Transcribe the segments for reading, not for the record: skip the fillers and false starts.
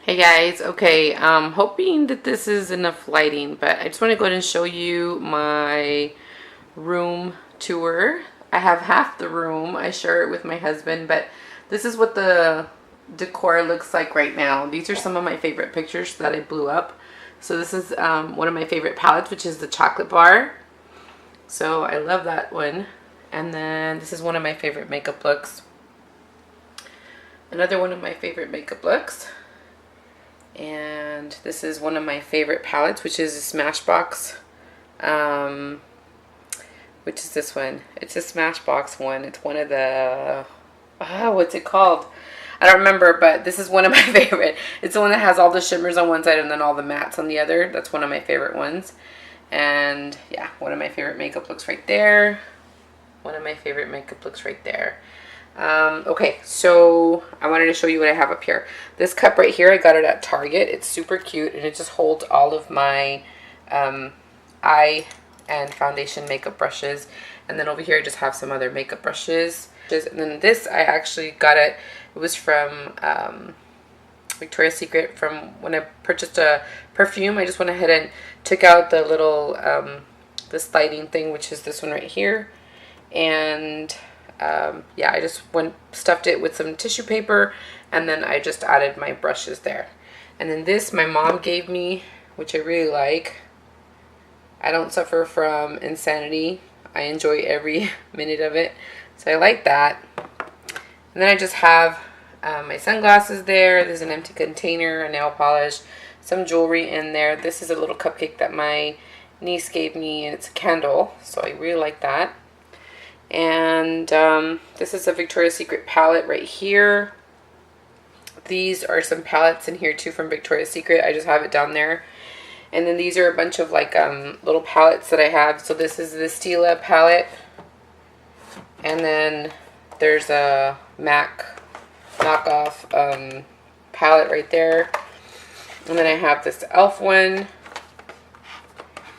Hey guys, okay, hoping that this is enough lighting, but I just want to go ahead and show you my room tour. I have half the room. I share it with my husband, but this is what the decor looks like right now. These are some of my favorite pictures that I blew up. So this is one of my favorite palettes, which is the chocolate bar. So I love that one. And then this is one of my favorite makeup looks. Another one of my favorite makeup looks. And this is one of my favorite palettes, which is a Smashbox. Which is this one? It's a Smashbox one. It's one of the, what's it called? I don't remember, but this is one of my favorite. It's the one that has all the shimmers on one side and then all the mattes on the other. That's one of my favorite ones. And yeah, one of my favorite makeup looks right there. One of my favorite makeup looks right there. Okay, so I wanted to show you what I have up here. This cup right here, I got it at Target. It's super cute, and it just holds all of my eye and foundation makeup brushes. And then over here, I just have some other makeup brushes. And then this, I actually got it. It was from Victoria's Secret. From when I purchased a perfume, I just went ahead and took out the little the sliding thing, which is this one right here. And yeah, I just stuffed it with some tissue paper, and then I just added my brushes there. And then this my mom gave me, which I really like. I don't suffer from insanity. I enjoy every minute of it, so I like that. And then I just have my sunglasses there. There's an empty container, a nail polish, some jewelry in there. This is a little cupcake that my niece gave me, and it's a candle, so I really like that. And this is a Victoria's Secret palette right here. These are some palettes in here too from Victoria's Secret. I just have it down there. And then these are a bunch of like little palettes that I have. So this is the Stila palette. And then there's a MAC knockoff palette right there. And then I have this e.l.f. one.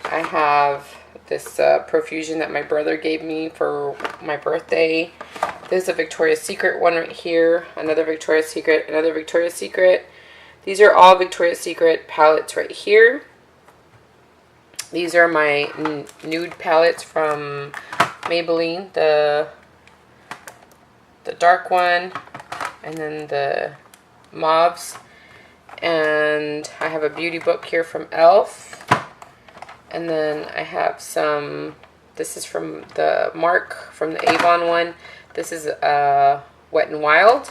I have this Profusion that my brother gave me for my birthday. There's a Victoria's Secret one right here. Another Victoria's Secret. Another Victoria's Secret. These are all Victoria's Secret palettes right here. These are my nude palettes from Maybelline. The dark one. And then the mauves. And I have a beauty book here from e.l.f. And then I have some, this is from the Mark, from the Avon one. This is Wet n Wild.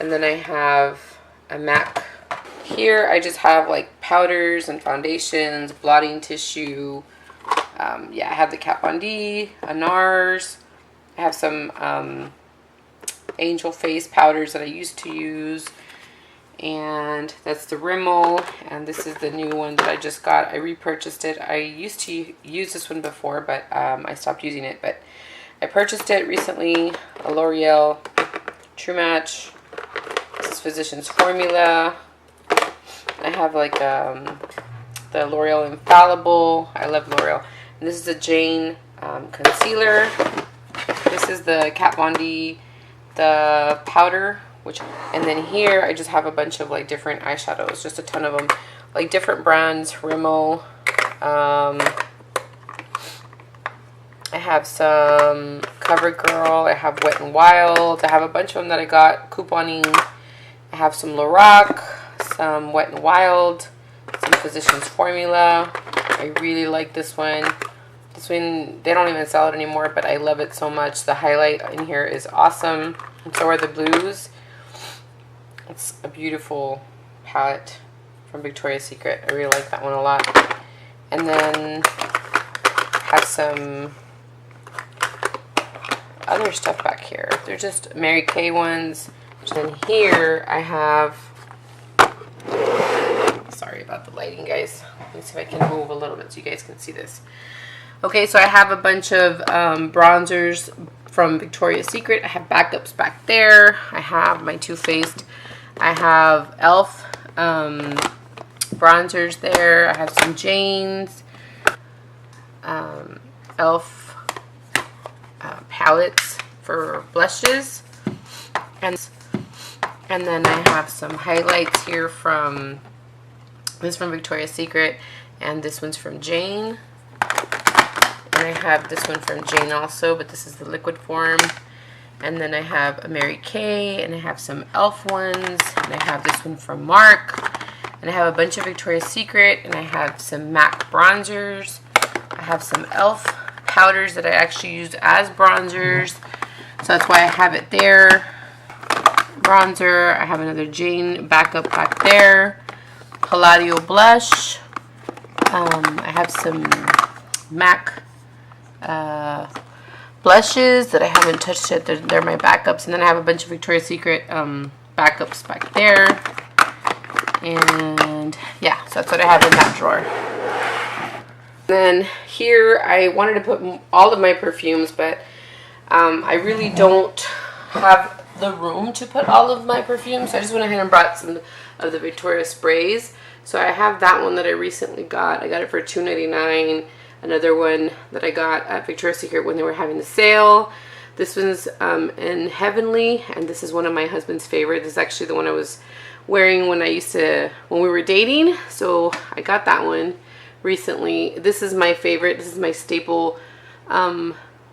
And then I have a MAC. Here I just have like powders and foundations, blotting tissue. Yeah, I have the Kat Von D, a NARS. I have some Angel Face powders that I used to use. And that's the Rimmel, and this is the new one that I just got. I repurchased it. I used to use this one before, but I stopped using it. But I purchased it recently. A L'Oreal True Match. This is Physicians Formula. I have like the L'Oreal Infallible. I love L'Oreal. And this is a Jane concealer. This is the Kat Von D, the powder. And then here I just have a bunch of like different eyeshadows, just a ton of them, like different brands. Rimmel. I have some CoverGirl. I have Wet n Wild. I have a bunch of them that I got couponing. I have some Lorac, some Wet n Wild, some Physicians Formula. I really like this one. This one, they don't even sell it anymore, but I love it so much. The highlight in here is awesome. And so are the blues. It's a beautiful palette from Victoria's Secret. I really like that one a lot. And then have some other stuff back here. They're just Mary Kay ones. And then here I have, sorry about the lighting, guys. Let me see if I can move a little bit so you guys can see this. Okay, so I have a bunch of bronzers from Victoria's Secret. I have backups back there. I have my Too Faced. I have e.l.f. bronzers there. I have some Jane's. e.l.f. Palettes for blushes. And And then I have some highlights here from, this from Victoria's Secret, and this one's from Jane. And I have this one from Jane also, but this is the liquid form. And then I have a Mary Kay, and I have some e.l.f. ones, and I have this one from Marc, and I have a bunch of Victoria's Secret, and I have some MAC bronzers. I have some e.l.f. powders that I actually used as bronzers, so that's why I have it there. Bronzer. I have another Jane backup back there. Palladio blush. I have some MAC blushes that I haven't touched yet. They're my backups. And then I have a bunch of Victoria's Secret backups back there. And yeah, so that's what I have in that drawer. Then here I wanted to put all of my perfumes, but I really don't have the room to put all of my perfumes. So I just went ahead and brought some of the Victoria sprays. So I have that one that I recently got. I got it for $2.99. Another one that I got at Victoria's Secret when they were having the sale. This one's in Heavenly, and this is one of my husband's favorite. This is actually the one I was wearing when we were dating. So I got that one recently. This is my favorite. This is my staple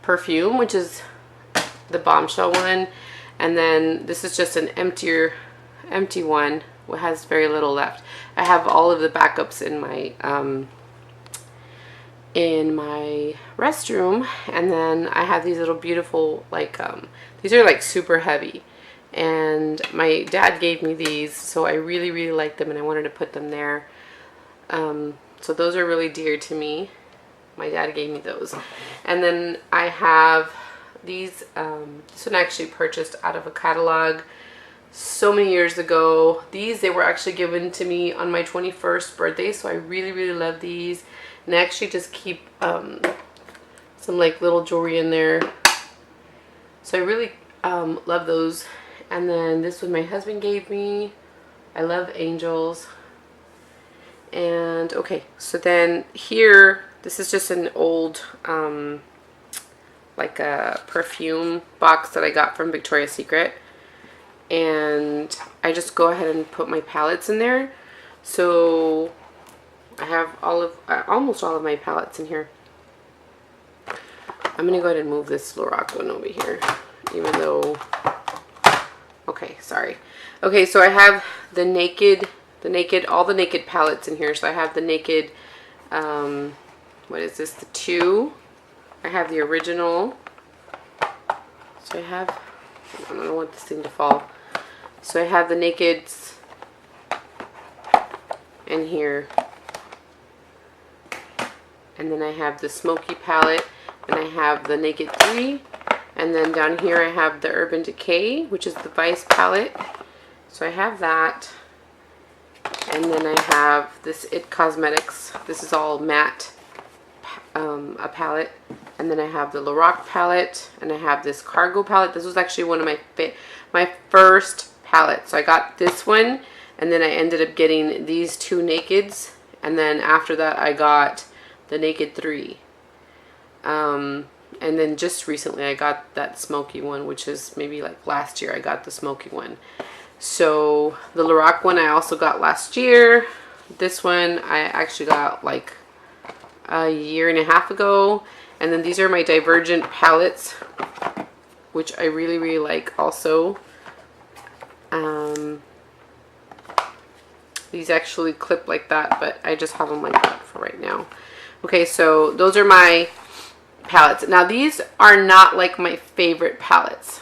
perfume, which is the Bombshell one. And then this is just an empty one. It has very little left. I have all of the backups in my restroom, and then I have these little beautiful, like these are like super heavy, and my dad gave me these, so I really like them, and I wanted to put them there. So those are really dear to me. My dad gave me those. And then I have these, this one I actually purchased out of a catalog so many years ago. They were actually given to me on my 21st birthday, so I really love these. And I actually just keep some like little jewelry in there. So I really love those. And then this one my husband gave me. I love angels. And okay, so then here, this is just an old like a perfume box that I got from Victoria's Secret, and I just go ahead and put my palettes in there. So I have almost all of my palettes in here. I'm gonna go ahead and move this Lorac one over here, even though, okay, sorry. Okay, so I have all the Naked palettes in here. So I have the Naked, what is this, the 2. I have the original. So I have, I don't want this thing to fall. So I have the Nakeds in here. And then I have the Smoky palette. And I have the Naked 3. And then down here I have the Urban Decay, which is the Vice palette. So I have that. And then I have this It Cosmetics. This is all matte, a palette. And then I have the Lorac palette, and I have this Cargo palette. This was actually one of my first palettes. So I got this one, and then I ended up getting these 2 Nakeds, and then after that I got the Naked 3. And then just recently I got that Smoky one, which is maybe like last year I got the Smoky one. So the Lorac one I also got last year. This one I actually got like a year and a half ago. And then these are my Divergent palettes, which I really like also. These actually clip like that, but I just have them like that for right now. Okay, so those are my palettes. Now these are not like my favorite palettes.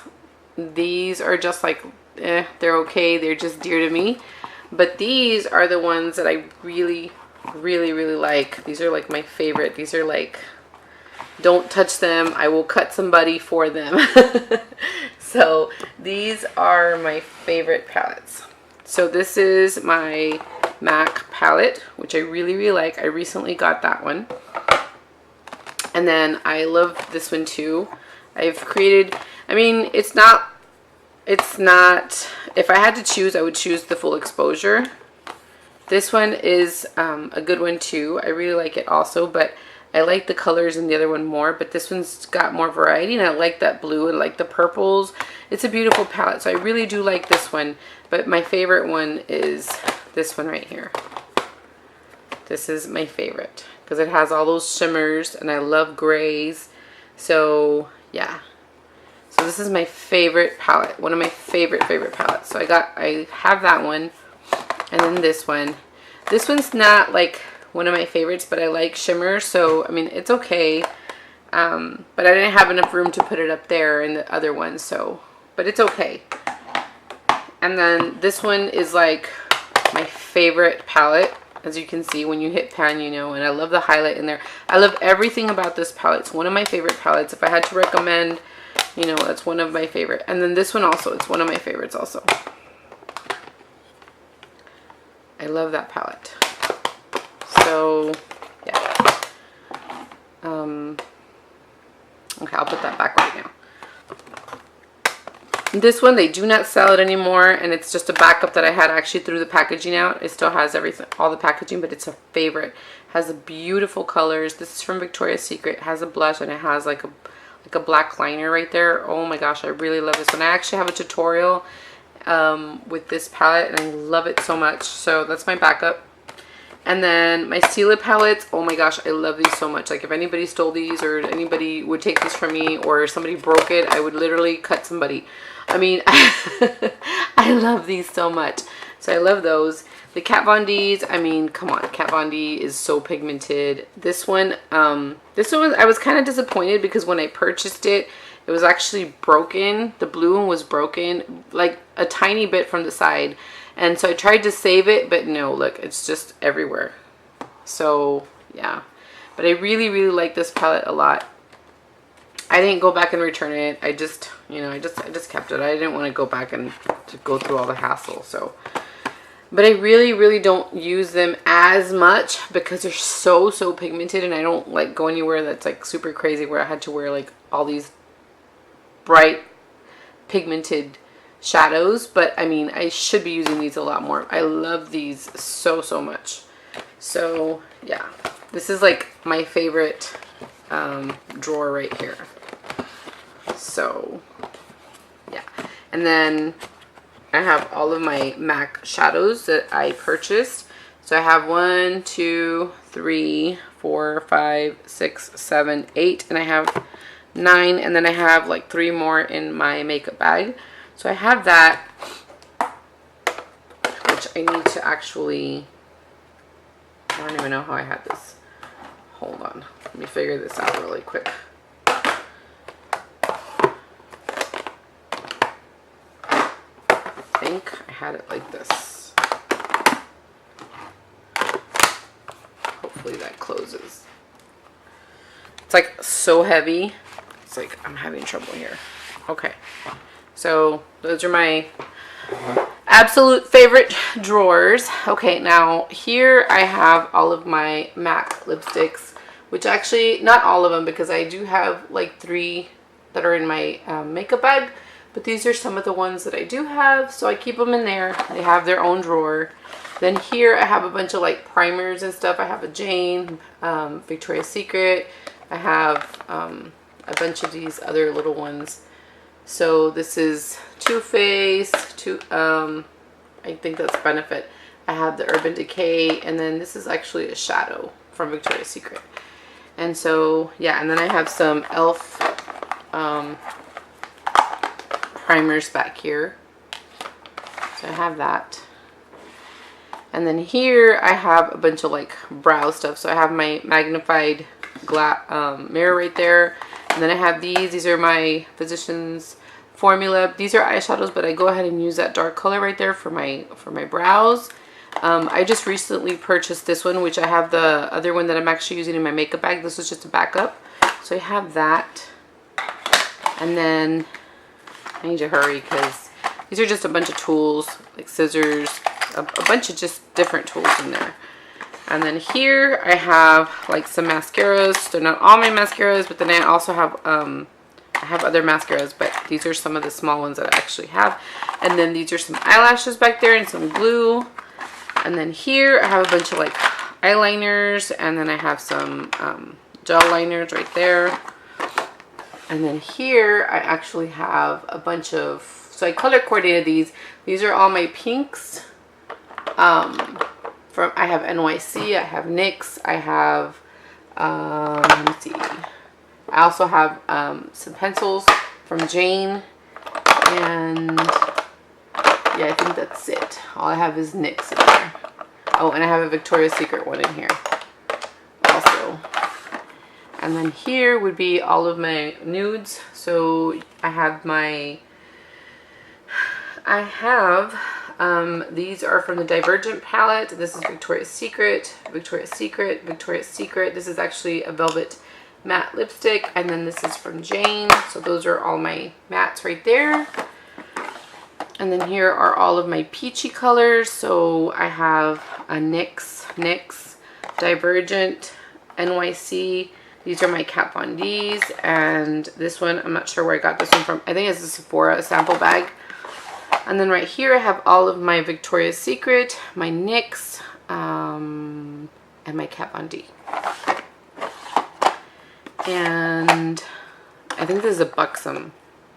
These are just like, they're okay. They're just dear to me. But these are the ones that I really like. These are like my favorite. These are like, don't touch them. I will cut somebody for them. So these are my favorite palettes. So this is my MAC palette, which I really like. I recently got that one. And then I love this one too. I've created, I mean, it's not, if I had to choose, I would choose the Full Exposure. This one is a good one too. I really like it also, but I like the colors in the other one more, but this one's got more variety, and I like that blue and like the purples. It's a beautiful palette, so I really do like this one, but my favorite one is this one right here. This is my favorite because it has all those shimmers, and I love grays. So yeah, so this is my favorite palette, one of my favorite palettes. So I have that one, and then this one. This one's not like one of my favorites, but I like shimmer, so I mean it's okay. But I didn't have enough room to put it up there in the other one, so but it's okay. And then this one is like my favorite palette. As you can see, when you hit pan, you know, and I love the highlight in there. I love everything about this palette. It's one of my favorite palettes. If I had to recommend, you know, that's one of my favorite. And then this one also, it's one of my favorites also. I love that palette. So, yeah. Okay, I'll put that back right now. This one, they do not sell it anymore, and it's just a backup that I had. Actually threw the packaging out. It still has everything, all the packaging, but it's a favorite. It has the beautiful colors. This is from Victoria's Secret. It has a blush, and it has like a black liner right there. Oh my gosh, I really love this one. I actually have a tutorial with this palette, and I love it so much. So that's my backup. And then my Stila palettes, oh my gosh, I love these so much. Like if anybody stole these, or anybody would take this from me, or somebody broke it, I would literally cut somebody. I mean, I love these so much. So I love those. The Kat Von D's, I mean, come on. Kat Von D is so pigmented. This one I was kind of disappointed because when I purchased it, it was actually broken. The blue one was broken, like a tiny bit from the side. And so I tried to save it, but no, look, it's just everywhere. So yeah, but I really, really like this palette a lot. I didn't go back and return it. I just, you know, I just kept it. I didn't want to go back and to go through all the hassle. So, but I really, really don't use them as much because they're so pigmented, and I don't like go anywhere that's like super crazy where I had to wear like all these bright pigmented shadows. But I mean, I should be using these a lot more. I love these so much. So yeah, this is like my favorite drawer right here. So yeah, and then I have all of my MAC shadows that I purchased. So I have 1, 2, 3, 4, 5, 6, 7, 8, and I have 9, and then I have like 3 more in my makeup bag. So I have that, which I need to actually, I don't even know how I had this. Hold on, let me figure this out really quick. I think I had it like this. Hopefully that closes. It's like so heavy. It's like I'm having trouble here. Okay. So those are my absolute favorite drawers. Okay, now here I have all of my MAC lipsticks, which actually not all of them because I do have like 3 that are in my makeup bag. But these are some of the ones that I do have, so I keep them in there. They have their own drawer. Then here I have a bunch of like primers and stuff. I have a Jane, Victoria's Secret. I have a bunch of these other little ones. So this is Too Faced, I think that's Benefit. I have the Urban Decay, and then this is actually a shadow from Victoria's Secret. And so yeah, and then I have some e.l.f. primers back here. So I have that. And then here I have a bunch of like brow stuff. So I have my magnified mirror right there. And then I have these are my Physicians Formula. These are eyeshadows, but I go ahead and use that dark color right there for my brows. I just recently purchased this one, which I have the other one that I'm actually using in my makeup bag. This is just a backup. So I have that. And then I need to hurry because these are just a bunch of tools, like scissors, a bunch of just different tools in there. And then here I have like some mascaras. They're not all my mascaras, but then I also have I have other mascaras, but these are some of the small ones that I actually have. And then these are some eyelashes back there and some glue. And then here I have a bunch of like eyeliners, and then I have some gel liners right there. And then here I actually have a bunch of, so I color coordinated these. These are all my pinks. I have NYC, I have NYX, I have, let me see. I also have some pencils from Jane, and yeah, I think that's it. All I have is NYX in there. Oh, and I have a Victoria's Secret one in here also. And then here would be all of my nudes. So I have these are from the Divergent palette. This is Victoria's Secret, Victoria's Secret, Victoria's Secret. This is actually a velvet matte lipstick, and then this is from Jane. So those are all my mattes right there. And then here are all of my peachy colors. So I have a NYX, Divergent, NYC. These are my Kat Von D's, and this one, I'm not sure where I got this one from. I think it's a Sephora sample bag. And then right here I have all of my Victoria's Secret, my NYX, and my Kat Von D. And I think this is a Buxom,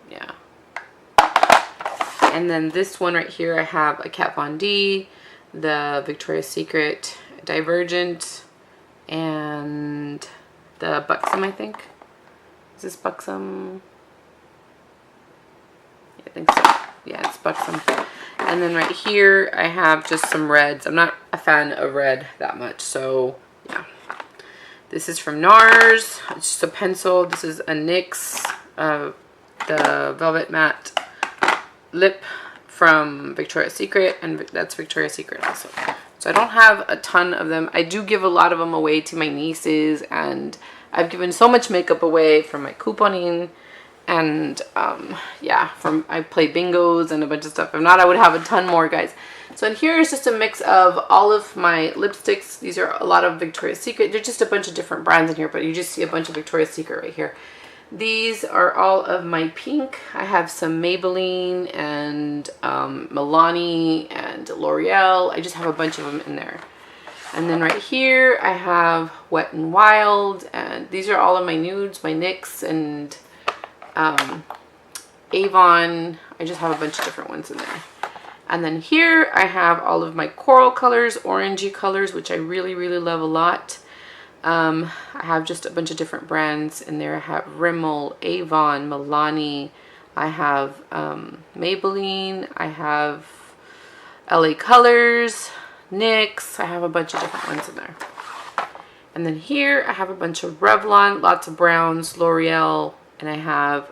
yeah. And then this one right here I have a Kat Von D, the Victoria's Secret Divergent, and the Buxom, I think. Is this Buxom? Yeah, I think so. Yeah, it's Buxom. And then right here I have just some reds. I'm not a fan of red that much, so yeah. This is from NARS. It's just a pencil. This is a NYX, the Velvet Matte Lip from Victoria's Secret, and that's Victoria's Secret also. So I don't have a ton of them. I do give a lot of them away to my nieces, and I've given so much makeup away from my couponing, and yeah, I play bingos and a bunch of stuff. If not, I would have a ton more, guys. So in here is just a mix of all of my lipsticks. These are a lot of Victoria's Secret. There's just a bunch of different brands in here, but you just see a bunch of Victoria's Secret right here. These are all of my pink. I have some Maybelline and Milani and L'Oreal. I just have a bunch of them in there. And then right here I have Wet n Wild, and these are all of my nudes, my NYX and Avon. I just have a bunch of different ones in there. And then here I have all of my coral colors, orangey colors, which I really, really love a lot. I have just a bunch of different brands in there. I have Rimmel, Avon, Milani. I have Maybelline. I have LA Colors, NYX. I have a bunch of different ones in there. And then here I have a bunch of Revlon, lots of browns, L'Oreal, and I have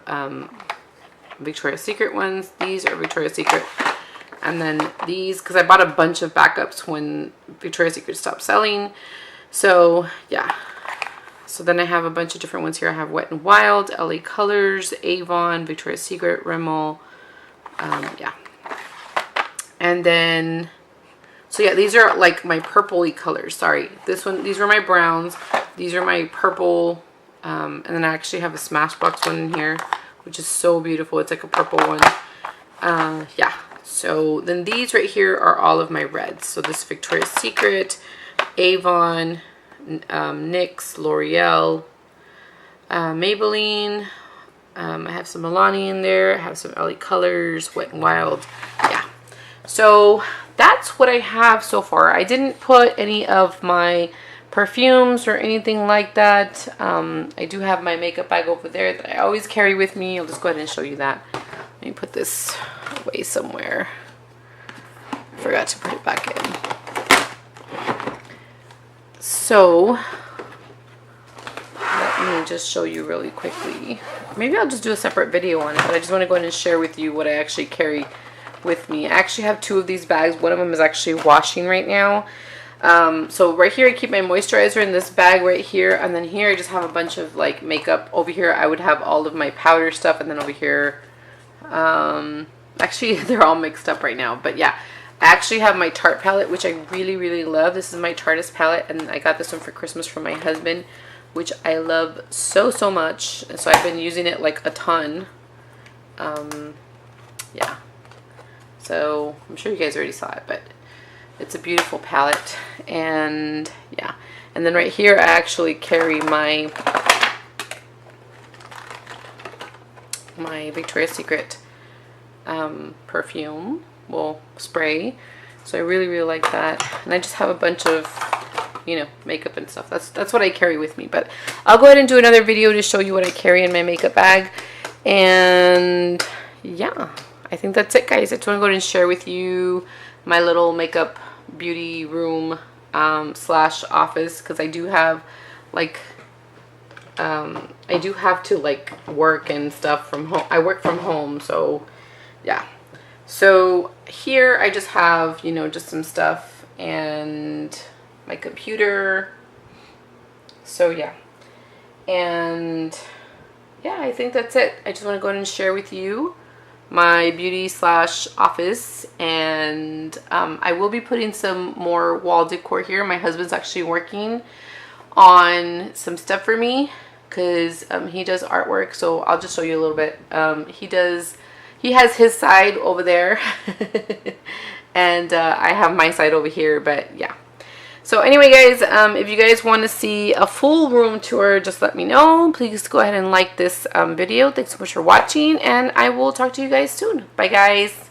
Victoria's Secret ones. These are Victoria's Secret. And then these, because I bought a bunch of backups when Victoria's Secret stopped selling. So yeah, so then I have a bunch of different ones here. I have Wet n Wild, LA Colors, Avon, Victoria's Secret, Rimmel, yeah. And then, so yeah, these are like my purpley colors. Sorry, this one, these were my browns. These are my purple, and then I actually have a Smashbox one in here, which is so beautiful. It's like a purple one. Yeah. So then these right here are all of my reds. So this Victoria's Secret, Avon, NYX, L'Oreal, Maybelline. I have some Milani in there. I have some LA Colors, Wet n Wild. Yeah. So that's what I have so far. I didn't put any of my perfumes or anything like that. I do have my makeup bag over there that I always carry with me. I'll just go ahead and show you that. Let me put this away somewhere. I forgot to put it back in. So let me just show you really quickly. Maybe I'll just do a separate video on it, but I just want to go ahead and share with you what I actually carry with me. I actually have two of these bags. One of them is actually washing right now. So right here I keep my moisturizer in this bag right here, and then here I just have a bunch of like makeup. Over here I would have all of my powder stuff, and then over here actually they're all mixed up right now, but yeah, I actually have my Tarte palette, which I really, really love. This is my Tarteist palette, and I got this one for Christmas from my husband, which I love so, so much. And so I've been using it like a ton. Yeah. So I'm sure you guys already saw it, but It's a beautiful palette. And yeah, and then right here I actually carry my Victoria's Secret perfume, well, spray. So I really, really like that. And I just have a bunch of, you know, makeup and stuff. That's what I carry with me. But I'll go ahead and do another video to show you what I carry in my makeup bag. And yeah, I think that's it, guys. I just want to go ahead and share with you my little makeup beauty room slash office, because I do have like I do have to like work and stuff from home. I work from home, so yeah. So here I just have, you know, just some stuff and my computer. So yeah. And yeah, I think that's it. I just want to go ahead and share with you my beauty slash office. And I will be putting some more wall decor here. My husband's actually working on some stuff for me, because he does artwork. So I'll just show you a little bit. He has his side over there and I have my side over here. But yeah, so anyway, guys, if you guys want to see a full room tour, just let me know. Please go ahead and like this video. Thanks so much for watching, and I will talk to you guys soon. Bye, guys.